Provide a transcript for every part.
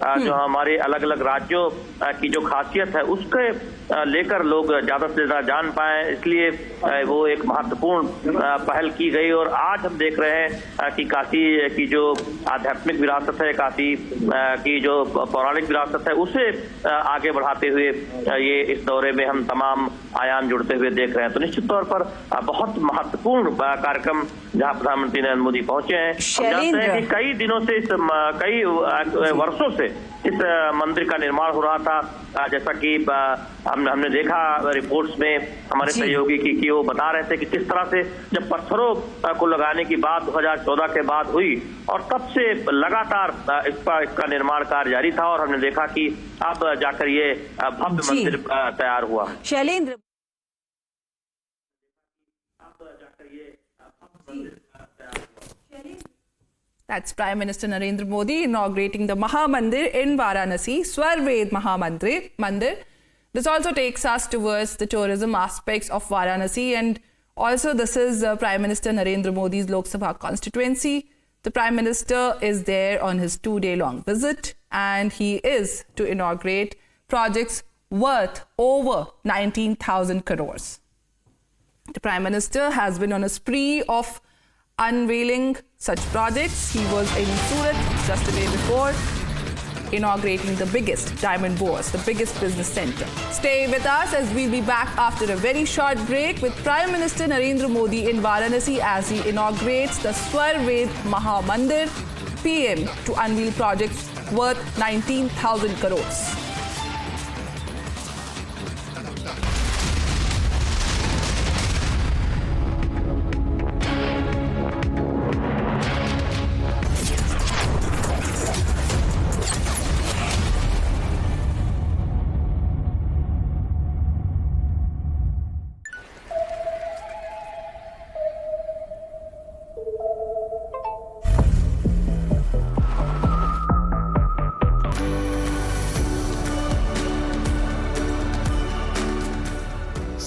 जो हमारे अलग अलग राज्यों की जो खासियत है उसके लेकर लोग ज्यादा से ज्यादा जान पाए, इसलिए वो एक महत्वपूर्ण पहल की गई। और आज हम देख रहे हैं कि काशी की जो आध्यात्मिक विरासत है, काशी की जो पौराणिक विरासत है, उसे आगे बढ़ाते हुए ये इस दौरे में हम तमाम आयाम जुड़ते हुए देख रहे हैं। तो निश्चित तौर पर बहुत महत्वपूर्ण कार्यक्रम जहां प्रधानमंत्री नरेंद्र मोदी पहुंचे हैं। हम जानते हैं कि कई दिनों से कई वर्षों से इस मंदिर का निर्माण हो रहा था, जैसा कि हमने देखा रिपोर्ट्स में हमारे सहयोगी की वो बता रहे थे कि किस तरह से जब पत्थरों को लगाने की बात 2014 के बाद हुई और तब से लगातार इसका निर्माण कार्य जारी था और हमने देखा कि अब जाकर ये भव्य मंदिर तैयार हुआ। Shailendra, That's Prime Minister Narendra Modi inaugurating the Mahamandir in Varanasi, Swarved Mahamandir. This also takes us towards the tourism aspects of Varanasi, and also this is Prime Minister Narendra Modi's Lok Sabha constituency. The Prime Minister is there on his 2-day-long visit, and he is to inaugurate projects worth over 19,000 crores. The Prime Minister has been on a spree of unveiling such projects. He was in Surat just the day before, inaugurating the biggest diamond bourse, the biggest business center. Stay with us as we'll be back after a very short break with Prime Minister Narendra Modi in Varanasi as he inaugurates the Swarved Mahamandir. PM to unveil projects worth 19,000 crores.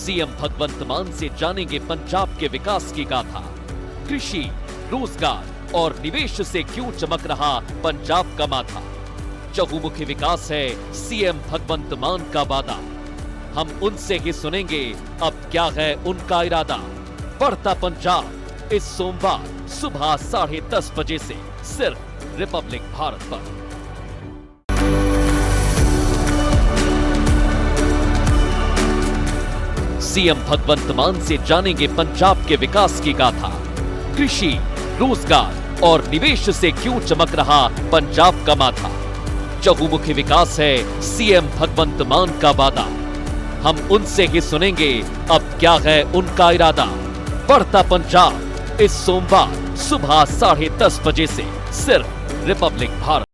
CM Bhagwant Mann से जानेंगे पंजाब के विकास की गाथा। कृषि, रोजगार और निवेश से क्यों चमक रहा पंजाब का माथा। चहुमुखी विकास है सीएम भगवंत मान का वादा। हम उनसे ही सुनेंगे अब क्या है उनका इरादा। बढ़ता पंजाब इस सोमवार सुबह 10:30 बजे से सिर्फ रिपब्लिक भारत पर। सीएम भगवंत मान से जानेंगे पंजाब के विकास की गाथा। कृषि, रोजगार और निवेश से क्यों चमक रहा पंजाब का माथा। चहुमुखी विकास है सीएम भगवंत मान का वादा। हम उनसे ही सुनेंगे अब क्या है उनका इरादा। बढ़ता पंजाब इस सोमवार सुबह 10:30 बजे से सिर्फ Republic Bharat.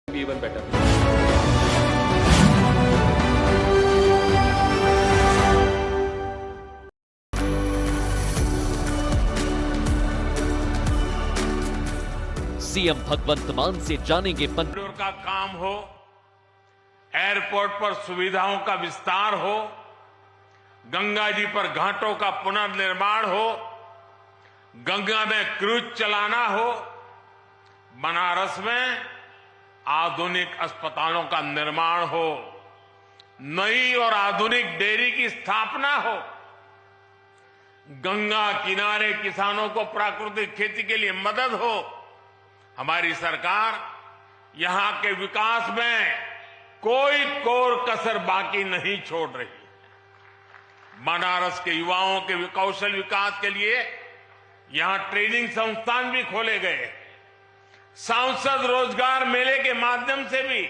be even better. CM Bhagwant Mann से जानेंगे कॉरिडोर का काम हो, एयरपोर्ट पर सुविधाओं का विस्तार हो, गंगा जी पर घाटों का पुनर्निर्माण हो, गंगा में क्रूज चलाना हो, बनारस में आधुनिक अस्पतालों का निर्माण हो, नई और आधुनिक डेयरी की स्थापना हो, गंगा किनारे किसानों को प्राकृतिक खेती के लिए मदद हो। हमारी सरकार यहां के विकास में कोई कोर कसर बाकी नहीं छोड़ रही। बनारस के युवाओं के कौशल विकास के लिए यहां ट्रेनिंग संस्थान भी खोले गए। सांसद रोजगार मेले के माध्यम से भी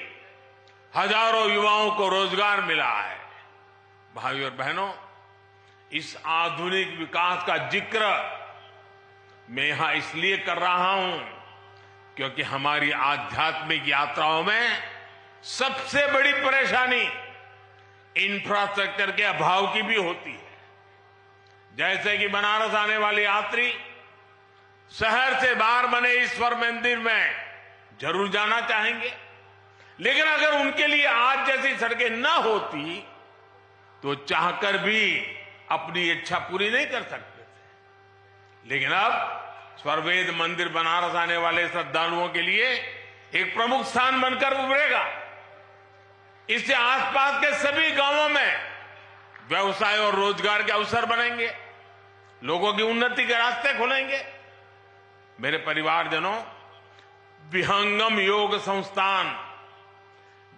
हजारों युवाओं को रोजगार मिला है। भाइयों और बहनों, इस आधुनिक विकास का जिक्र मैं यहां इसलिए कर रहा हूं क्योंकि हमारी आध्यात्मिक यात्राओं में सबसे बड़ी परेशानी इंफ्रास्ट्रक्चर के अभाव की भी होती है। जैसे कि बनारस आने वाले यात्री शहर से बाहर बने इस स्वर्ण मंदिर में जरूर जाना चाहेंगे, लेकिन अगर उनके लिए आज जैसी सड़कें न होती तो चाहकर भी अपनी इच्छा पूरी नहीं कर सकते थे। लेकिन अब स्वर्वेद मंदिर बनारस आने वाले श्रद्धालुओं के लिए एक प्रमुख स्थान बनकर उभरेगा। इससे आसपास के सभी गांवों में व्यवसाय और रोजगार के अवसर बनेंगे, लोगों की उन्नति के रास्ते खुलेंगे। मेरे परिवारजनों, विहंगम योग संस्थान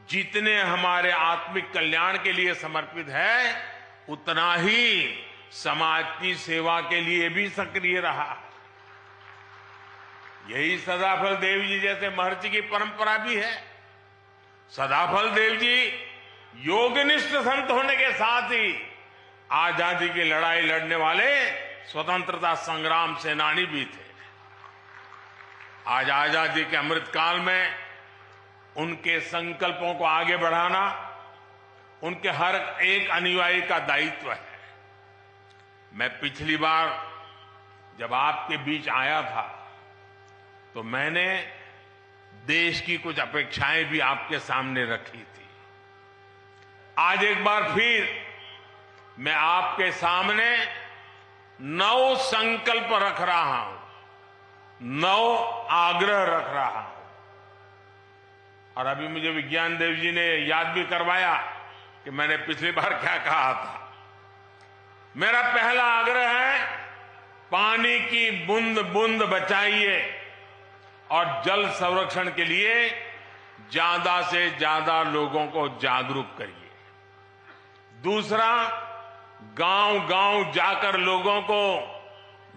जितने हमारे आत्मिक कल्याण के लिए समर्पित है, उतना ही समाज की सेवा के लिए भी सक्रिय रहा। यही सदाफल देव जी जैसे महर्षि की परंपरा भी है। सदाफल देव जी योगनिष्ठ संत होने के साथ ही आजादी की लड़ाई लड़ने वाले स्वतंत्रता संग्राम सेनानी भी थे। आज आजादी के अमृतकाल में उनके संकल्पों को आगे बढ़ाना उनके हर एक अनुयायी का दायित्व है। मैं पिछली बार जब आपके बीच आया था तो मैंने देश की कुछ अपेक्षाएं भी आपके सामने रखी थी। आज एक बार फिर मैं आपके सामने 9 संकल्प रख रहा हूं, 9 आग्रह रख रहा हूं। और अभी मुझे विज्ञान देव जी ने याद भी करवाया कि मैंने पिछली बार क्या कहा था। मेरा पहला आग्रह है, पानी की बूंद बूंद बचाइए और जल संरक्षण के लिए ज्यादा से ज्यादा लोगों को जागरूक करिए। दूसरा, गांव-गांव जाकर लोगों को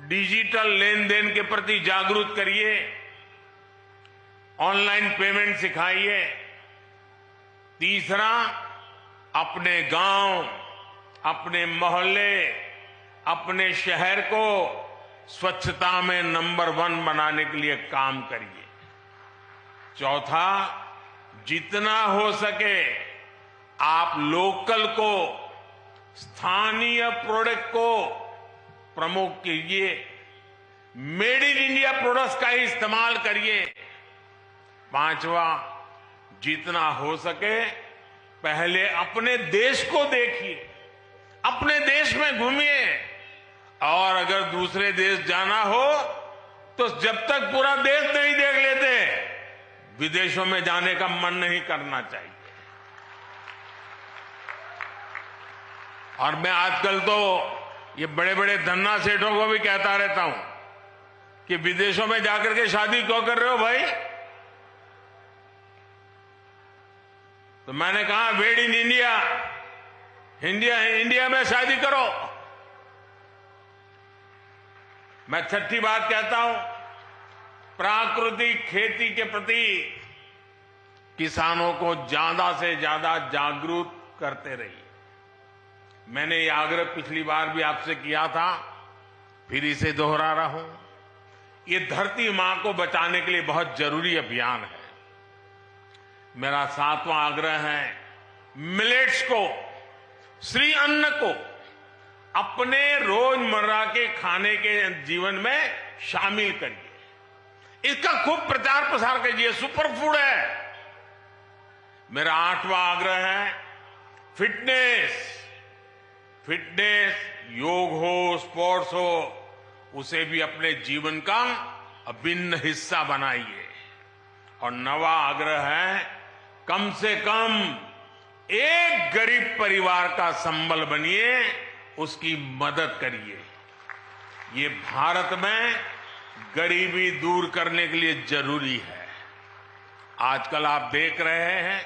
डिजिटल लेन देन के प्रति जागरूक करिए, ऑनलाइन पेमेंट सिखाइए। तीसरा, अपने गांव, अपने मोहल्ले, अपने शहर को स्वच्छता में नंबर 1 बनाने के लिए काम करिए। चौथा, जितना हो सके आप लोकल को, स्थानीय प्रोडक्ट को प्रमोट कीजिए, मेड इन इंडिया प्रोडक्ट्स का ही इस्तेमाल करिए। पांचवा, जितना हो सके पहले अपने देश को देखिए, अपने देश में घूमिए, और अगर दूसरे देश जाना हो तो जब तक पूरा देश नहीं देख लेते, विदेशों में जाने का मन नहीं करना चाहिए। और मैं आजकल तो ये बड़े बड़े धन्ना सेठों को भी कहता रहता हूं कि विदेशों में जाकर के शादी क्यों कर रहे हो भाई? तो मैंने कहा, मेड इन इंडिया, इंडिया में शादी करो। मैं छठी बात कहता हूं, प्राकृतिक खेती के प्रति किसानों को ज्यादा से ज्यादा जागरूक करते रहिए। मैंने ये आग्रह पिछली बार भी आपसे किया था, फिर इसे दोहरा रहा हूं। ये धरती मां को बचाने के लिए बहुत जरूरी अभियान है। मेरा 7वां आग्रह है, मिलेट्स को, श्री अन्न को अपने रोजमर्रा के खाने के जीवन में शामिल करिए। इसका खूब प्रचार प्रसार कीजिए, सुपर फूड है। मेरा 8वां आग्रह है, फिटनेस, योग हो, स्पोर्ट्स हो, उसे भी अपने जीवन का अभिन्न हिस्सा बनाइए। और 9वां आग्रह है, कम से कम एक गरीब परिवार का संबल बनिए, उसकी मदद करिए। ये भारत में गरीबी दूर करने के लिए जरूरी है। आजकल आप देख रहे हैं,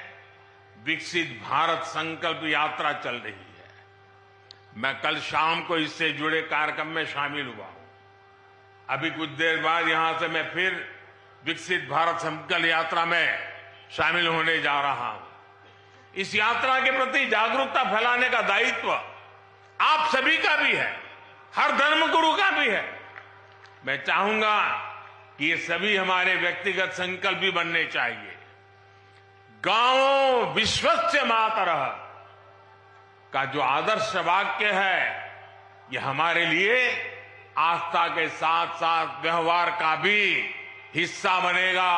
विकसित भारत संकल्प यात्रा चल रही है। मैं कल शाम को इससे जुड़े कार्यक्रम में शामिल हुआ हूं। अभी कुछ देर बाद यहां से मैं फिर विकसित भारत संकल्प यात्रा में शामिल होने जा रहा हूं। इस यात्रा के प्रति जागरूकता फैलाने का दायित्व आप सभी का भी है, हर धर्मगुरु का भी है। मैं चाहूंगा कि ये सभी हमारे व्यक्तिगत संकल्प भी बनने चाहिए। गांवों विश्वस्य मातरः का जो आदर्श वाक्य है, ये हमारे लिए आस्था के साथ साथ व्यवहार का भी हिस्सा बनेगा,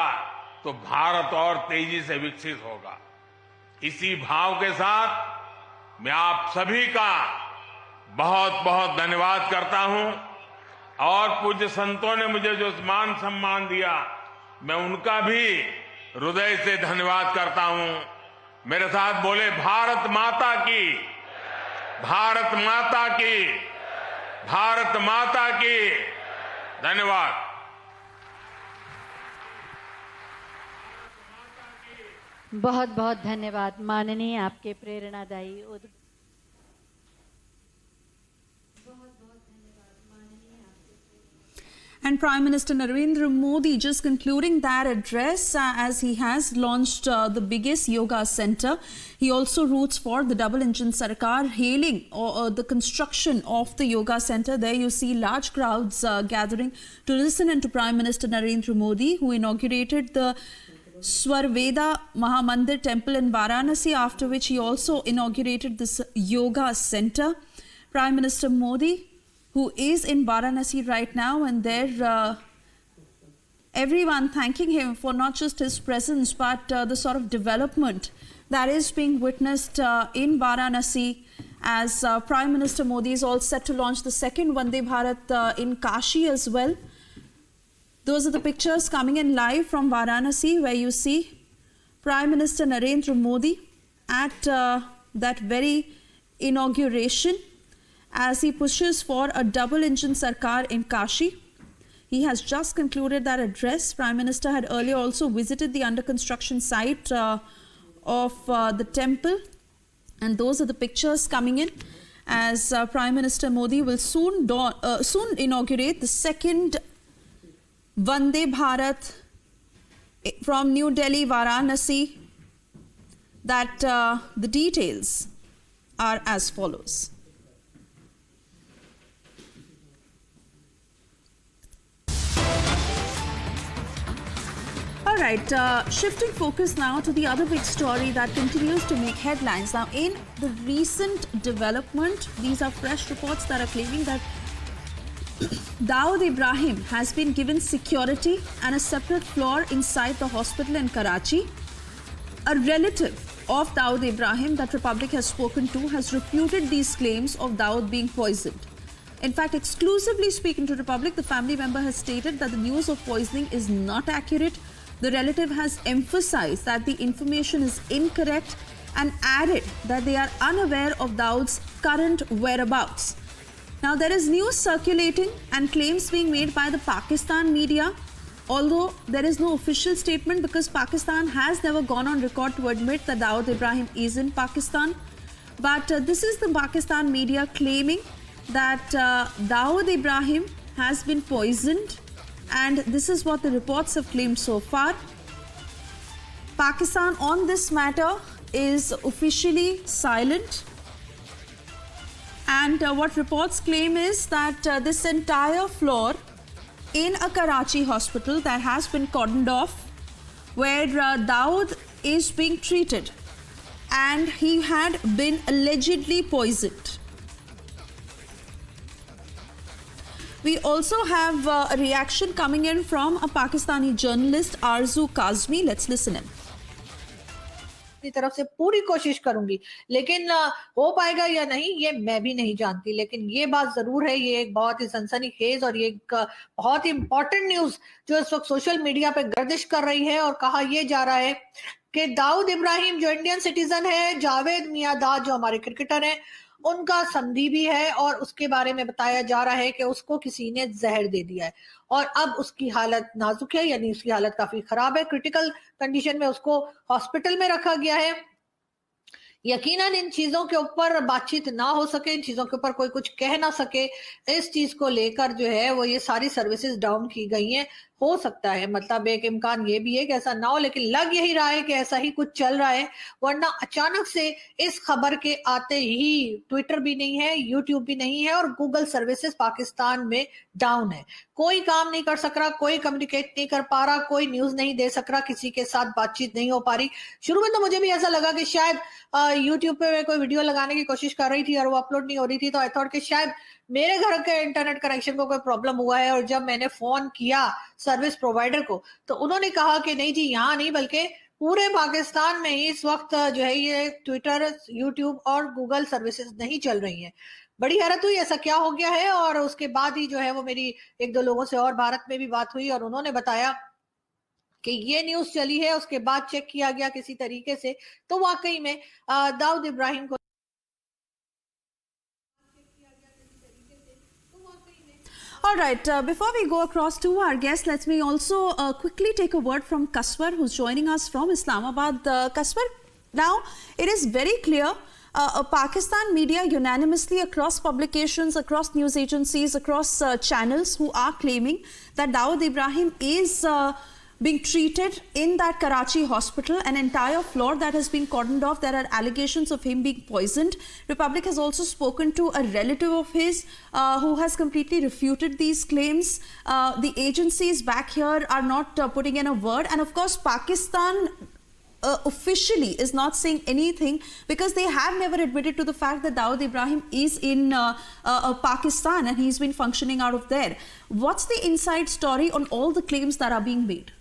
तो भारत और तेजी से विकसित होगा। इसी भाव के साथ मैं आप सभी का बहुत बहुत धन्यवाद करता हूं। और पूज्य संतों ने मुझे जो मान सम्मान दिया, मैं उनका भी हृदय से धन्यवाद करता हूं। मेरे साथ बोले, भारत माता की, भारत माता की, भारत माता की। धन्यवाद। बहुत बहुत धन्यवाद माननीय आपके प्रेरणादायी And Prime Minister Narendra Modi just concluding that address as he has launched the biggest yoga center. He also roots for the double engine Sarkar, hailing the construction of the yoga center. There you see large crowds gathering to listen to Prime Minister Narendra Modi, who inaugurated the Swarved Mahamandir temple in Varanasi, after which he also inaugurated this yoga center. Prime Minister Modi, who is in Varanasi right now, and there everyone thanking him for not just his presence but the sort of development that is being witnessed in Varanasi, as Prime Minister Modi is all set to launch the second Vande Bharat in Kashi as well. Those are the pictures coming in live from Varanasi, where you see Prime Minister Narendra Modi at that very inauguration, as he pushes for a double-engine Sarkar in Kashi. He has just concluded that address. Prime Minister had earlier also visited the under-construction site of the temple. And those are the pictures coming in, as Prime Minister Modi will soon inaugurate the second Vande Bharat from New Delhi, Varanasi. That the details are as follows. Alright, shifting focus now to the other big story that continues to make headlines. Now, in the recent development, these are fresh reports that are claiming that Dawood Ibrahim has been given security and a separate floor inside the hospital in Karachi. A relative of Dawood Ibrahim that Republic has spoken to has refuted these claims of Dawood being poisoned. In fact, exclusively speaking to Republic, the family member has stated that the news of poisoning is not accurate. The relative has emphasized that the information is incorrect and added that they are unaware of Dawood's current whereabouts. Now, there is news circulating and claims being made by the Pakistan media, although there is no official statement because Pakistan has never gone on record to admit that Dawood Ibrahim is in Pakistan. But this is the Pakistan media claiming that Dawood Ibrahim has been poisoned, and this is what the reports have claimed so far. Pakistan on this matter is officially silent. And what reports claim is that this entire floor in a Karachi hospital that has been cordoned off, where Dawood is being treated and he had been allegedly poisoned. We also have a reaction coming in from a Pakistani journalist, Arzu Kazmi. Let's listen in. अपनी तरफ से पूरी कोशिश करूंगी, लेकिन हो पाएगा या नहीं ये मैं भी नहीं जानती। लेकिन ये बात जरूर है, ये एक बहुत ही सनसनीखेज और ये एक बहुत ही इंपॉर्टेंट न्यूज जो इस वक्त सोशल मीडिया पे गर्दिश कर रही है। और कहा यह जा रहा है कि दाऊद इब्राहिम जो इंडियन सिटीजन है, जावेद मियांदाद जो हमारे क्रिकेटर हैं, उनका संधि भी है और उसके बारे में बताया जा रहा है कि उसको किसी ने जहर दे दिया है और अब उसकी हालत नाजुक है, यानी उसकी हालत काफी खराब है। क्रिटिकल कंडीशन में उसको हॉस्पिटल में रखा गया है। यकीनन इन चीजों के ऊपर बातचीत ना हो सके, इन चीजों के ऊपर कोई कुछ कह ना सके, इस चीज को लेकर जो है वो ये सारी सर्विसेज डाउन की गई हैं। हो सकता है, मतलब एक इम्कान ये भी है कि ऐसा ना हो, लेकिन लग यही रहा है कि ऐसा ही कुछ चल रहा है। वरना अचानक से इस खबर के आते ही ट्विटर भी नहीं है, यूट्यूब भी नहीं है और गूगल सर्विसेज पाकिस्तान में डाउन है। कोई काम नहीं कर सक रहा, कोई कम्युनिकेट नहीं कर पा रहा, कोई न्यूज नहीं दे सक रहा, किसी के साथ बातचीत नहीं हो पा रही। शुरू में तो मुझे भी ऐसा लगा कि शायद यूट्यूब पे मैं कोई वीडियो लगाने की कोशिश कर रही थी और वो अपलोड नहीं हो रही थी, तो आई थॉट कि शायद मेरे घर के इंटरनेट कनेक्शन को कोई प्रॉब्लम हुआ है। और जब मैंने फोन किया सर्विस प्रोवाइडर को तो उन्होंने कहा कि नहीं जी, यहाँ नहीं बल्कि पूरे पाकिस्तान में ही इस वक्त जो है ये ट्विटर, यूट्यूब और गूगल सर्विसेज नहीं चल रही हैं। बड़ी हैरत हुई ऐसा क्या हो गया है। और उसके बाद ही जो है वो मेरी एक दो लोगों से और भारत में भी बात हुई और उन्होंने बताया कि ये न्यूज चली है, उसके बाद चेक किया गया किसी तरीके से तो वाकई में दाऊद इब्राहिम को All right, before we go across to our guest, let me also quickly take a word from Kaswar, who's joining us from Islamabad. Kaswar, now it is very clear Pakistan media unanimously across publications, across news agencies, across channels who are claiming that Dawood Ibrahim is being treated in that Karachi hospital, an entire floor that has been cordoned off. There are allegations of him being poisoned. Republic has also spoken to a relative of his who has completely refuted these claims. The agencies back here are not putting in a word, and of course Pakistan officially is not saying anything because they have never admitted to the fact that Dawood Ibrahim is in Pakistan and he's been functioning out of there. What's the inside story on all the claims that are being made?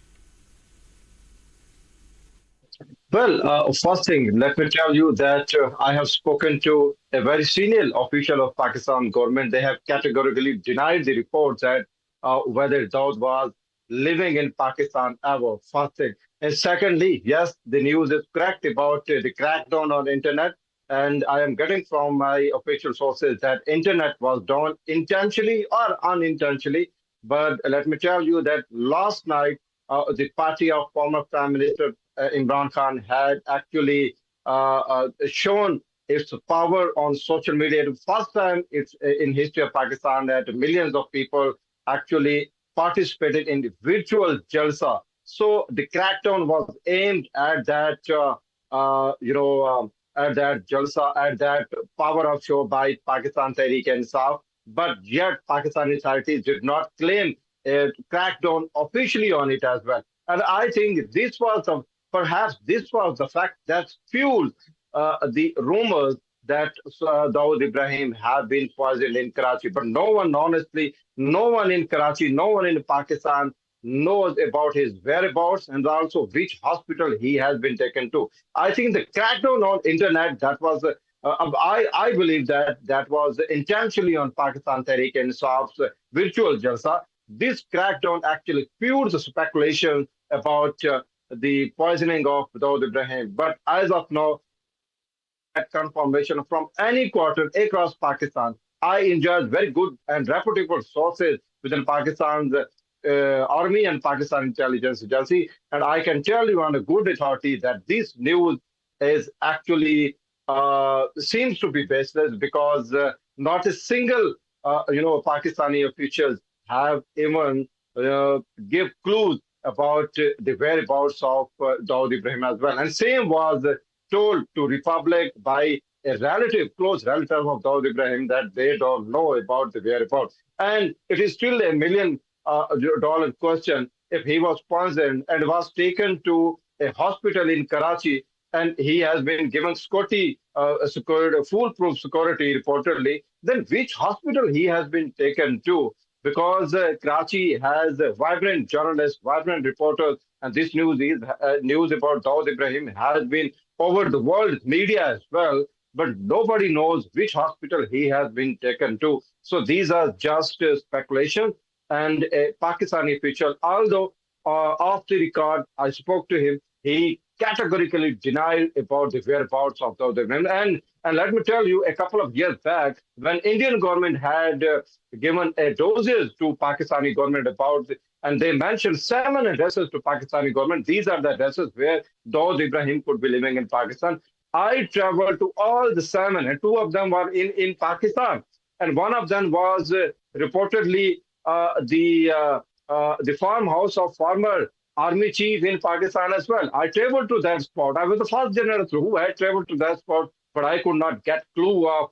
Well, first thing, let me tell you that I have spoken to a very senior official of Pakistan government. They have categorically denied the reports that whether Dawood was living in Pakistan ever, first thing. And secondly, yes, the news is correct about the crackdown on internet. And I am getting from my official sources that internet was down intentionally or unintentionally. But let me tell you that last night, the party of former Prime Minister Imran Khan had actually shown its power on social media. The first time it's in history of Pakistan that millions of people actually participated in the virtual jalsa. So the crackdown was aimed at that, at that jalsa, at that power of show by Pakistan Tehreek-e-Insaf. But yet Pakistani authorities did not claim a crackdown officially on it as well. And I think this was perhaps this was the fact that fueled the rumors that Dawood Ibrahim had been poisoned in Karachi. But no one, honestly, no one in Karachi, no one in Pakistan knows about his whereabouts and also which hospital he has been taken to. I think the crackdown on internet, that was, I believe that was intentionally on Pakistan Tehreek-e-Insaf's virtual jalsa. This crackdown actually fueled the speculation about the poisoning of Dawood Ibrahim. But as of now, that confirmation from any quarter across Pakistan, I enjoyed very good and reputable sources within Pakistan's army and Pakistan intelligence agency. And I can tell you on a good authority that this news is actually seems to be baseless because not a single, Pakistani officials have even give clues about the whereabouts of Dawood Ibrahim as well. And same was told to Republic by a relative, close relative of Dawood Ibrahim, that they don't know about the whereabouts. And it is still $1 million question if he was poisoned and was taken to a hospital in Karachi, and he has been given foolproof security reportedly, then which hospital he has been taken to? Because Karachi has vibrant journalists, vibrant reporters, and this news is news about Dawood Ibrahim has been over the world media as well, but nobody knows which hospital he has been taken to. So these are just speculation. And a Pakistani official, although off the record, I spoke to him, he categorically denied about the whereabouts of Dawood Ibrahim. And let me tell you, a couple of years back, when Indian government had given a doses to Pakistani government and they mentioned 7 addresses to Pakistani government. These are the addresses where Dawood Ibrahim could be living in Pakistan. I traveled to all the 7, and 2 of them were in Pakistan. And one of them was reportedly the farmhouse of former army chief in Pakistan as well. I traveled to that spot. I was the first generation who had traveled to that spot, but I could not get clue of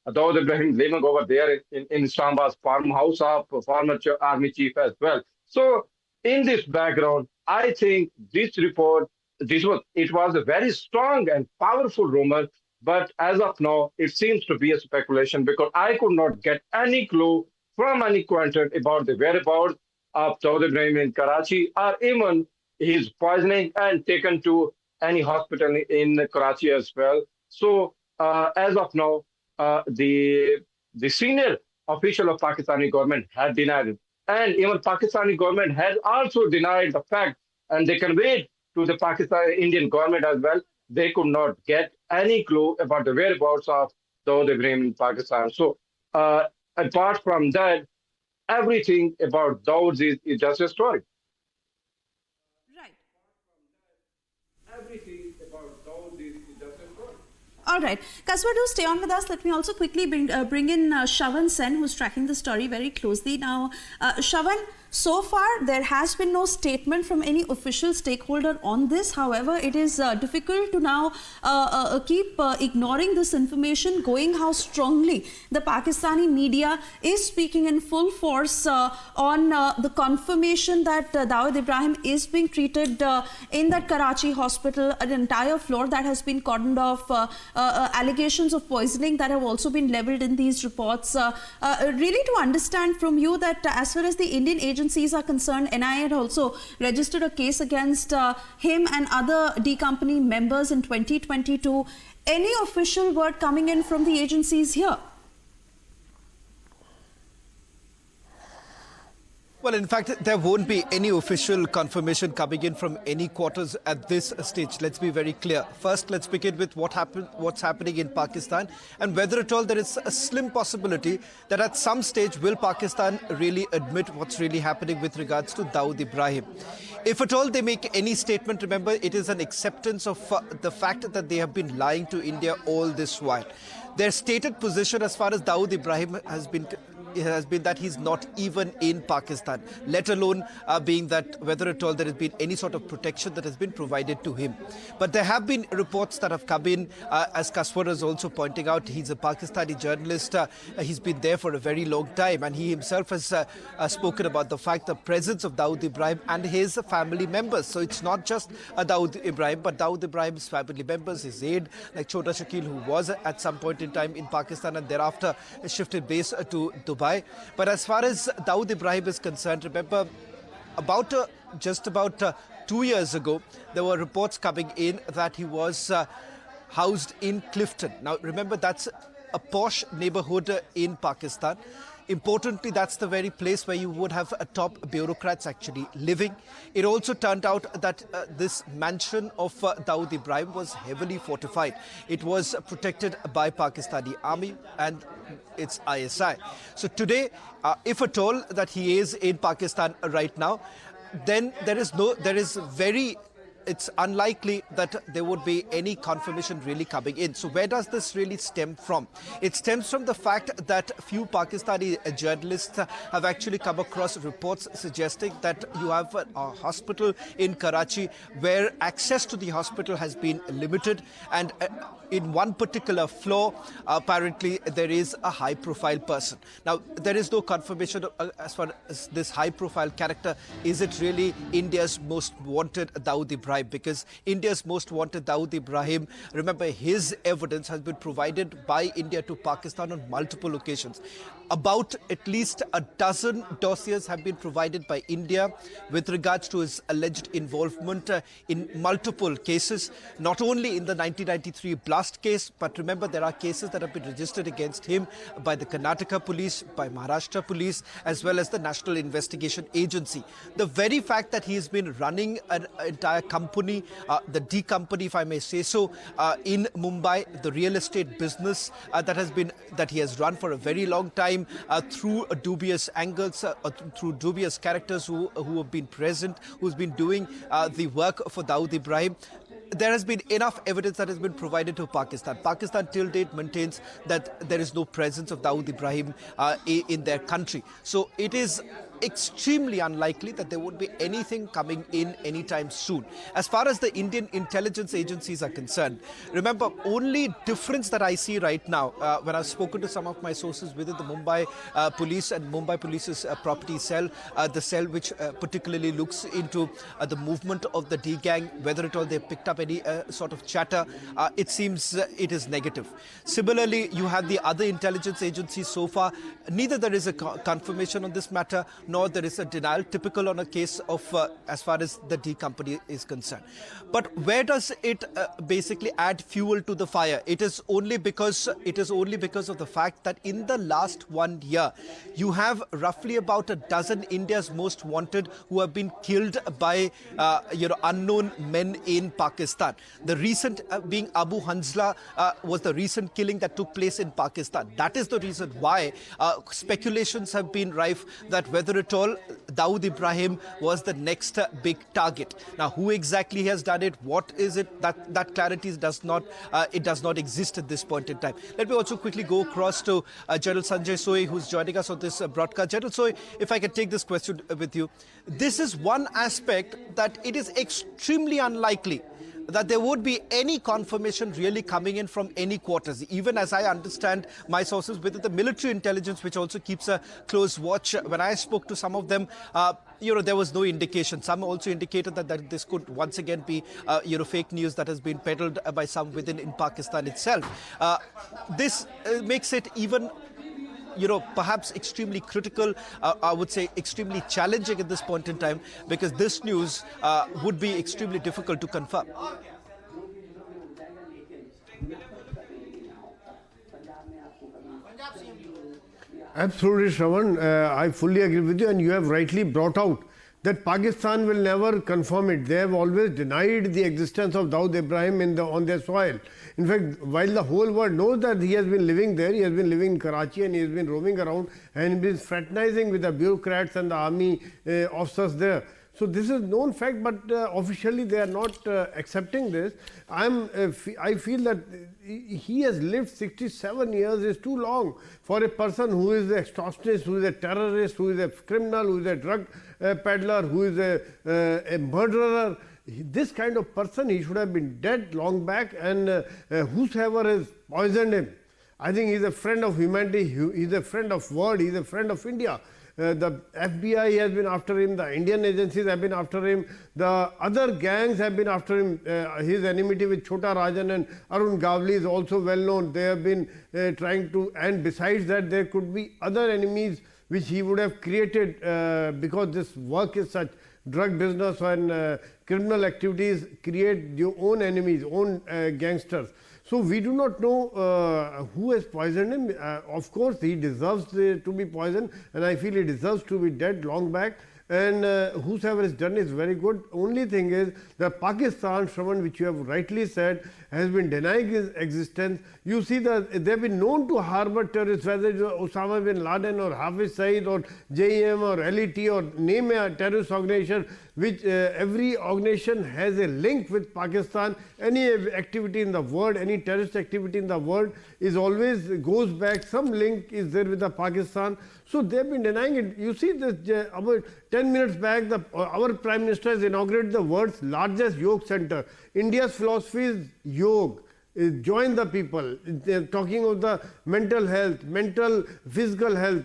Dawood Ibrahim living over there in Islamabad's farmhouse of former army chief as well. So in this background, I think this report, it was a very strong and powerful rumor, but as of now, it seems to be a speculation because I could not get any clue from any quantum about the whereabouts of Dawood Ibrahim in Karachi, or even his poisoning and taken to any hospital in Karachi as well. So as of now, the senior official of Pakistani government had denied it. And even Pakistani government has also denied the fact, and they conveyed to the Pakistani Indian government as well, they could not get any clue about the whereabouts of Dawood Ibrahim in Pakistan. So apart from that, everything about Dawood is just a story. Right. Everything about Dawood is just a story. All right. Kaswa, do stay on with us. Let me also quickly bring in Shravan Sen, who's tracking the story very closely. Now, Shravan, so far, there has been no statement from any official stakeholder on this. However, it is difficult to now keep ignoring this information, going how strongly the Pakistani media is speaking in full force on the confirmation that Dawood Ibrahim is being treated in that Karachi hospital, an entire floor that has been cordoned off, allegations of poisoning that have also been leveled in these reports. Really to understand from you that as far as the Indian agencies are concerned, NIA had also registered a case against him and other D Company members in 2022. Any official word coming in from the agencies here? Well, in fact, there won't be any official confirmation coming in from any quarters at this stage. Let's be very clear. First, let's begin with what's happening in Pakistan, and whether at all there is a slim possibility that at some stage will Pakistan really admit what's really happening with regards to Dawood Ibrahim. If at all they make any statement, remember, it is an acceptance of the fact that they have been lying to India all this while. Their stated position as far as Dawood Ibrahim has been that he's not even in Pakistan, let alone being that whether at all there has been any sort of protection that has been provided to him. But there have been reports that have come in, as Kaswar is also pointing out, he's a Pakistani journalist. He's been there for a very long time, and he himself has spoken about the fact, the presence of Dawood Ibrahim and his family members. So it's not just Dawood Ibrahim, but Dawood Ibrahim's family members, his aide, like Chota Shakil, who was at some point in time in Pakistan and thereafter shifted base to Dubai. But as far as Dawood Ibrahim is concerned, remember, just about 2 years ago, there were reports coming in that he was housed in Clifton. Now, remember, that's a posh neighborhood in Pakistan. Importantly, that's the very place where you would have top bureaucrats actually living. It also turned out that this mansion of Dawood Ibrahim was heavily fortified. It was protected by Pakistani army and its ISI. So today, if at all that he is in Pakistan right now, then it's unlikely that there would be any confirmation really coming in. So where does this really stem from? It stems from the fact that few Pakistani journalists have actually come across reports suggesting that you have a hospital in Karachi where access to the hospital has been limited, and in one particular floor, apparently there is a high-profile person. Now, there is no confirmation as far as this high-profile character. Is it really India's most wanted Dawood Ibrahim? Ibrahim, because India's most wanted Dawood Ibrahim, remember, his evidence has been provided by India to Pakistan on multiple occasions. About at least a dozen dossiers have been provided by India with regards to his alleged involvement in multiple cases, not only in the 1993 blast case, but remember, there are cases that have been registered against him by the Karnataka police, by Maharashtra police, as well as the National Investigation Agency. The very fact that he has been running an entire company, the D company, if I may say so, in Mumbai, the real estate business that he has run for a very long time, through dubious angles, through dubious characters who have been present, who's been doing the work for Dawood Ibrahim. There has been enough evidence that has been provided to Pakistan. Pakistan till date maintains that there is no presence of Dawood Ibrahim in their country. So it is extremely unlikely that there would be anything coming in anytime soon. As far as the Indian intelligence agencies are concerned, remember, only difference that I see right now, when I've spoken to some of my sources within the Mumbai police and Mumbai police's property cell, the cell which particularly looks into the movement of the D gang, whether at all they picked up any sort of chatter, it seems it is negative. Similarly, you have the other intelligence agencies. So far, neither there is a confirmation on this matter, nor there is a denial, typical on a case of as far as the D company is concerned. But where does it basically add fuel to the fire? It is only because of the fact that in the last 1 year, you have roughly about a dozen India's most wanted who have been killed by unknown men in Pakistan. The recent being Abu Hanzla was the recent killing that took place in Pakistan. That is the reason why speculations have been rife that whether at all Dawood Ibrahim was the next big target. Now, who exactly has done it? What is it? That clarity does not exist at this point in time. Let me also quickly go across to General Sanjay Soy, who's joining us on this broadcast. General Soy, if I can take this question with you. This is one aspect that it is extremely unlikely that there would be any confirmation really coming in from any quarters. Even as I understand my sources within the military intelligence, which also keeps a close watch, when I spoke to some of them, there was no indication. Some also indicated that this could once again be, fake news that has been peddled by some within in Pakistan itself. This makes it even perhaps extremely critical, I would say extremely challenging at this point in time, because this news would be extremely difficult to confirm. Absolutely, Shravan. I fully agree with you, and you have rightly brought out that Pakistan will never confirm it. They have always denied the existence of Dawood Ibrahim on their soil. In fact, while the whole world knows that he has been living there, he has been living in Karachi and he has been roaming around and been fraternizing with the bureaucrats and the army officers there. So this is known fact, but officially they are not accepting this. I feel that he has lived 67 years is too long for a person who is an extortionist, who is a terrorist, who is a criminal, who is a drug peddler, who is a murderer. This kind of person, he should have been dead long back, and whosoever has poisoned him, I think he's a friend of humanity, he's a friend of world, he's a friend of India. The FBI has been after him, the Indian agencies have been after him, the other gangs have been after him. His enmity with Chota Rajan and Arun Gavli is also well known. They have been trying to, and besides that, there could be other enemies which he would have created because this work is such. Drug business and criminal activities create your own enemies, own gangsters. So we do not know who has poisoned him. Of course, he deserves to be poisoned, and I feel he deserves to be dead long back. And whosoever has done is very good. Only thing is that Pakistan, Shravan, which you have rightly said, has been denying his existence. You see that they have been known to harbor terrorists, whether it is Osama bin Laden or Hafiz Saeed or JEM or LET or name a terrorist organization, which every organization has a link with Pakistan. Any activity in the world, any terrorist activity in the world is always goes back, some link is there with the Pakistan. So they have been denying it. You see this, about 10 minutes back, our Prime Minister has inaugurated the world's largest yoga center. India's philosophy is yoga. Join the people. They are talking of the mental health, physical health,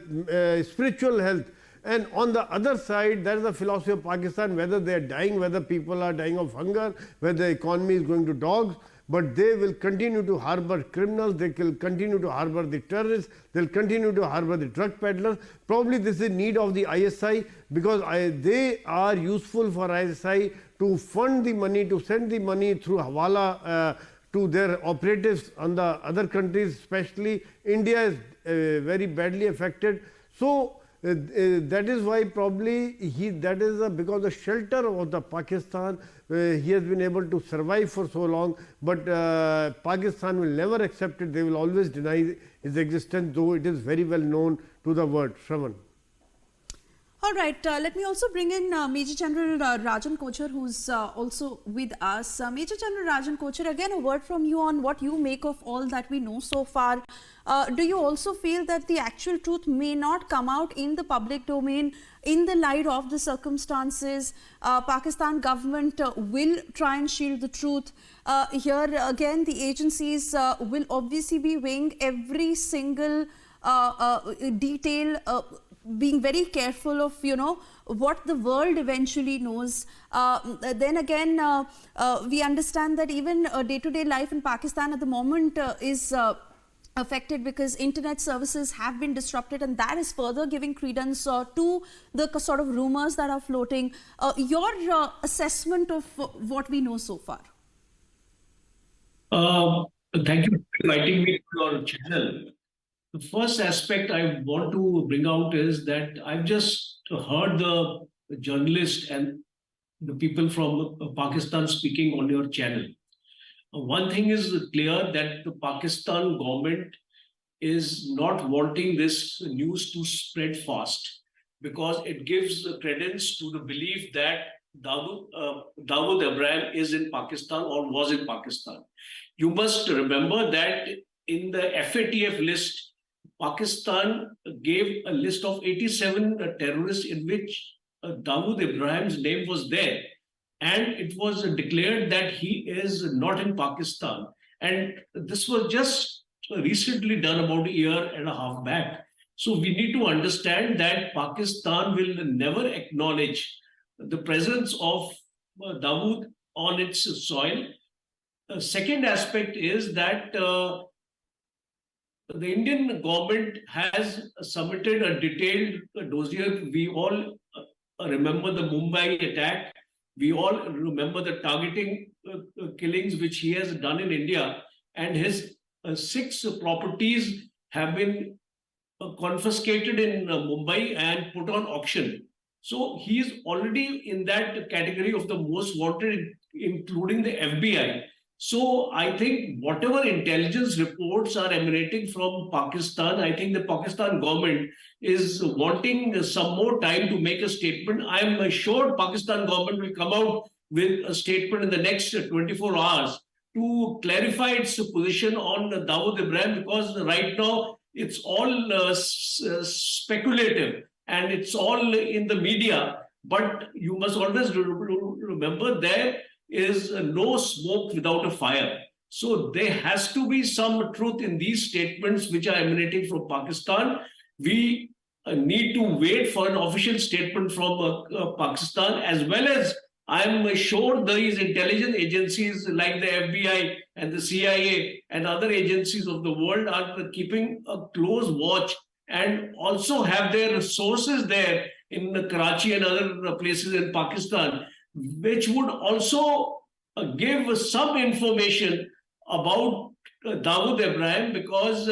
spiritual health. And on the other side, there is the philosophy of Pakistan, whether they are dying, whether people are dying of hunger, whether the economy is going to dogs, but they will continue to harbor criminals, they will continue to harbor the terrorists, they will continue to harbor the drug peddlers. Probably this is need of the ISI, because they are useful for ISI to fund the money, to send the money through Hawala to their operatives on the other countries, especially India is very badly affected. So that is why probably because the shelter of the Pakistan, he has been able to survive for so long, but Pakistan will never accept it. They will always deny his existence, though it is very well known to the world. Shravan. All right, let me also bring in Major General Rajan Kochar, who's also with us. Major General Rajan Kochar, again a word from you on what you make of all that we know so far. Do you also feel that the actual truth may not come out in the public domain in the light of the circumstances? Pakistan government will try and shield the truth. Here again, the agencies will obviously be weighing every single detail, being very careful of, what the world eventually knows. Then again, we understand that even day-to-day life in Pakistan at the moment is affected because internet services have been disrupted, and that is further giving credence to the sort of rumors that are floating. Your assessment of what we know so far? Thank you for inviting me to your channel. The first aspect I want to bring out is that I've just heard the journalist and the people from Pakistan speaking on your channel. One thing is clear, that the Pakistan government is not wanting this news to spread fast, because it gives credence to the belief that Dawood Ibrahim is in Pakistan or was in Pakistan. You must remember that in the FATF list, Pakistan gave a list of 87 terrorists in which Dawood Ibrahim's name was there. And it was declared that he is not in Pakistan. And this was just recently done about a year and a half back. So we need to understand that Pakistan will never acknowledge the presence of Dawood on its soil. The second aspect is that the Indian government has submitted a detailed dossier. We all remember the Mumbai attack. We all remember the targeting killings which he has done in India, and his 6 properties have been confiscated in Mumbai and put on auction. So he is already in that category of the most wanted, including the FBI. So I think whatever intelligence reports are emanating from Pakistan, I think the Pakistan government is wanting some more time to make a statement. I am sure Pakistan government will come out with a statement in the next 24 hours to clarify its position on Dawood Ibrahim, because right now it's all speculative and it's all in the media. But you must always remember there is no smoke without a fire. So there has to be some truth in these statements which are emanating from Pakistan. We need to wait for an official statement from Pakistan, as well as I'm sure these intelligence agencies like the FBI and the CIA and other agencies of the world are keeping a close watch and also have their sources there in Karachi and other places in Pakistan, which would also give some information about Dawood Ibrahim, because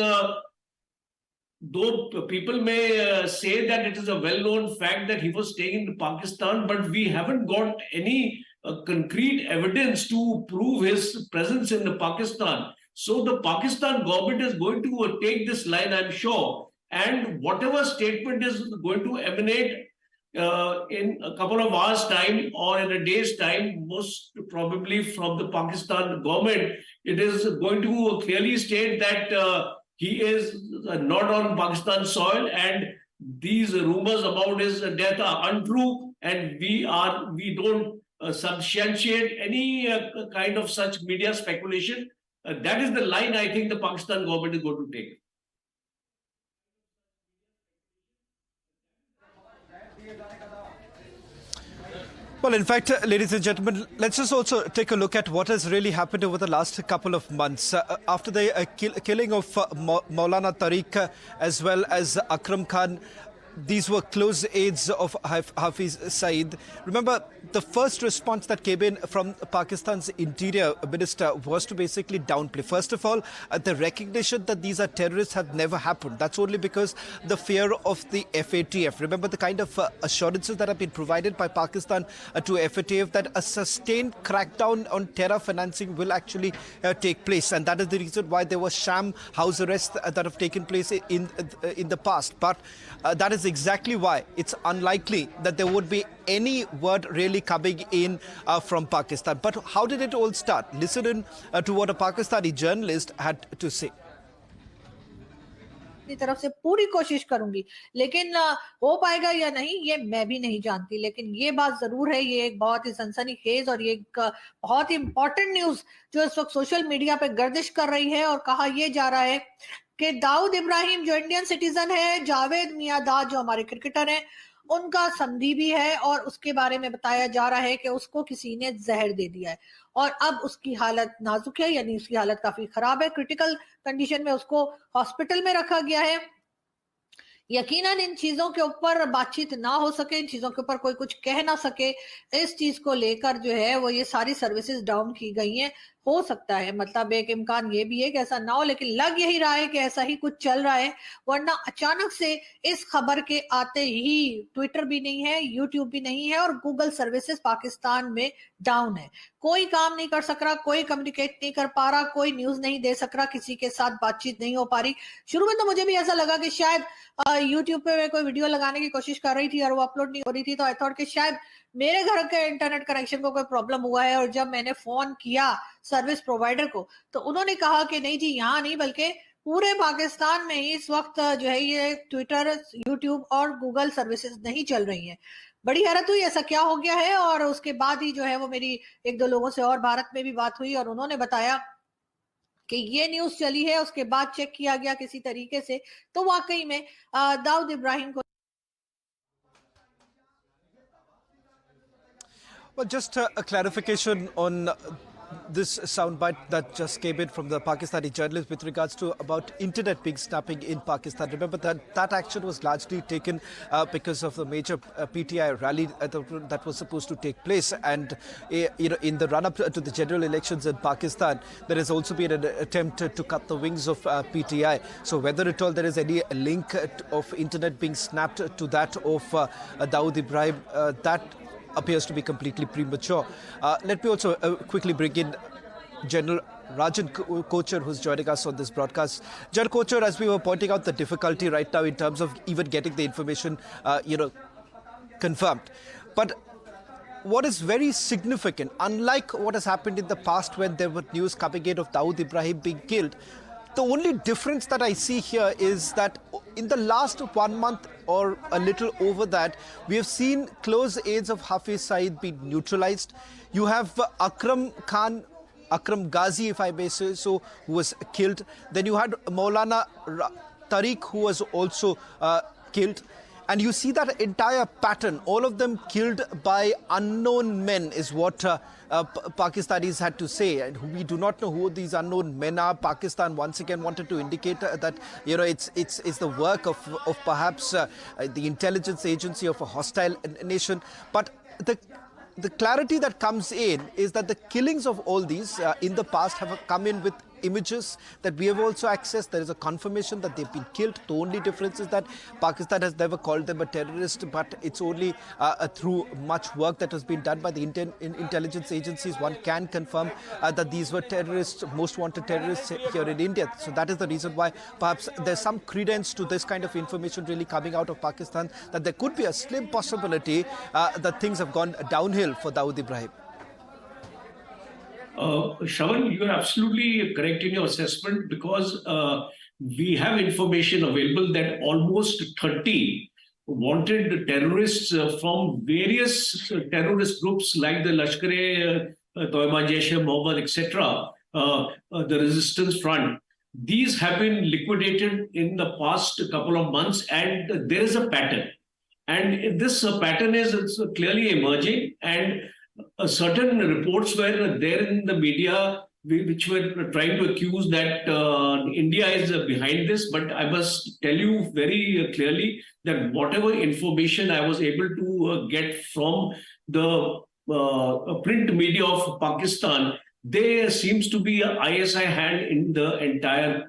though people may say that it is a well-known fact that he was staying in Pakistan, but we haven't got any concrete evidence to prove his presence in Pakistan. So the Pakistan government is going to take this line, I'm sure, and whatever statement is going to emanate in a couple of hours' time or in a day's time, most probably from the Pakistan government, it is going to clearly state that he is not on Pakistan soil, and these rumors about his death are untrue, and we don't substantiate any kind of such media speculation. That is the line I think the Pakistan government is going to take. Well, in fact, ladies and gentlemen, let's just also take a look at what has really happened over the last couple of months. After the killing of Maulana Tariq as well as Akram Khan, these were close aides of Hafiz Saeed. Remember, the first response that came in from Pakistan's interior minister was to basically downplay. First of all, the recognition that these are terrorists have never happened. That's only because the fear of the FATF. Remember the kind of assurances that have been provided by Pakistan to FATF that a sustained crackdown on terror financing will actually take place. And that is the reason why there were sham house arrests that have taken place in the past. But that is exactly why it's unlikely that there would be any word really coming in from Pakistan. But how did it all start? Listen in to what a Pakistani journalist had to say. अपनी तरफ से पूरी कोशिश करूंगी, लेकिन हो पाएगा या नहीं ये मैं भी नहीं जानती। लेकिन ये बात जरूर है, ये एक बहुत ही सनसनीखेज और ये एक बहुत ही इंपॉर्टेंट न्यूज जो इस वक्त सोशल मीडिया पे गर्दिश कर रही है। और कहा यह जा रहा है कि दाऊद इब्राहिम जो इंडियन सिटीजन है, जावेद मियांदाद जो हमारे क्रिकेटर हैं, उनका संधि भी है और उसके बारे में बताया जा रहा है कि उसको किसी ने जहर दे दिया है और अब उसकी हालत नाजुक है, यानी उसकी हालत काफी खराब है। क्रिटिकल कंडीशन में उसको हॉस्पिटल में रखा गया है। यकीनन इन चीजों के ऊपर बातचीत ना हो सके, इन चीजों के ऊपर कोई कुछ कह ना सके, इस चीज को लेकर जो है वो ये सारी सर्विसेज डाउन की गई हैं। हो सकता है, मतलब एक इम्कान ये भी है कि ऐसा ना हो, लेकिन लग यही रहा है कि ऐसा ही कुछ चल रहा है। वरना अचानक से इस खबर के आते ही ट्विटर भी नहीं है, यूट्यूब भी नहीं है और गूगल सर्विसेज पाकिस्तान में डाउन है। कोई काम नहीं कर सक रहा, कोई कम्युनिकेट नहीं कर पा रहा, कोई न्यूज नहीं दे सक रहा, किसी के साथ बातचीत नहीं हो पा रही। शुरू में तो मुझे भी ऐसा लगा कि शायद यूट्यूब पे मैं कोई वीडियो लगाने की कोशिश कर रही थी और वो अपलोड नहीं हो रही थी, तो आई थॉट कि शायद मेरे घर के इंटरनेट कनेक्शन को कोई प्रॉब्लम हुआ है। और जब मैंने फोन किया सर्विस प्रोवाइडर को तो उन्होंने कहा कि नहीं जी, यहाँ नहीं बल्कि पूरे पाकिस्तान में ही इस वक्त जो है ये ट्विटर, यूट्यूब और गूगल सर्विसेज नहीं चल रही हैं। बड़ी हैरत हुई ऐसा क्या हो गया है। और उसके बाद ही जो है वो मेरी एक दो लोगों से और भारत में भी बात हुई और उन्होंने बताया कि ये न्यूज चली है। उसके बाद चेक किया गया किसी तरीके से, तो वाकई में दाऊद इब्राहिम को Well, just a clarification on this soundbite that just came in from the Pakistani journalist with regards to about internet being snapping in Pakistan. Remember that action was largely taken because of the major PTI rally that was supposed to take place, and in the run-up to the general elections in Pakistan, there has also been an attempt to cut the wings of PTI. So whether at all there is any link of internet being snapped to that of Dawood Ibrahim, that appears to be completely premature. Let me also quickly bring in General Rajan Kochar, who's joining us on this broadcast. General Kochar, as we were pointing out the difficulty right now in terms of even getting the information, confirmed. But what is very significant, unlike what has happened in the past when there were news coming in of Dawood Ibrahim being killed, the only difference that I see here is that in the last 1 month or a little over that, we have seen close aides of Hafiz Saeed be neutralized. You have Akram Khan, Akram Ghazi, if I may say so, who was killed. Then you had Maulana Tariq, who was also killed. And you see that entire pattern, all of them killed by unknown men, is what Pakistanis had to say. And we do not know who these unknown men are. Pakistan once again wanted to indicate that it's the work of perhaps the intelligence agency of a hostile nation. But the clarity that comes in is that the killings of all these in the past have come in with images that we have also accessed. There is a confirmation that they've been killed. The only difference is that Pakistan has never called them a terrorist, but it's only through much work that has been done by the intelligence agencies one can confirm that these were terrorists, most wanted terrorists here in India. So that is the reason why perhaps there's some credence to this kind of information really coming out of Pakistan, that there could be a slim possibility that things have gone downhill for Dawood Ibrahim. Shravan, you are absolutely correct in your assessment, because we have information available that almost 30 wanted terrorists from various terrorist groups like the Lashkar-e-Toiba, Jaish-e-Mohammed, etc., the Resistance Front. These have been liquidated in the past couple of months, and there is a pattern. And this pattern is clearly emerging, and certain reports were there in the media which were trying to accuse that India is behind this. But I must tell you very clearly that whatever information I was able to get from the print media of Pakistan, there seems to be an ISI hand in the entire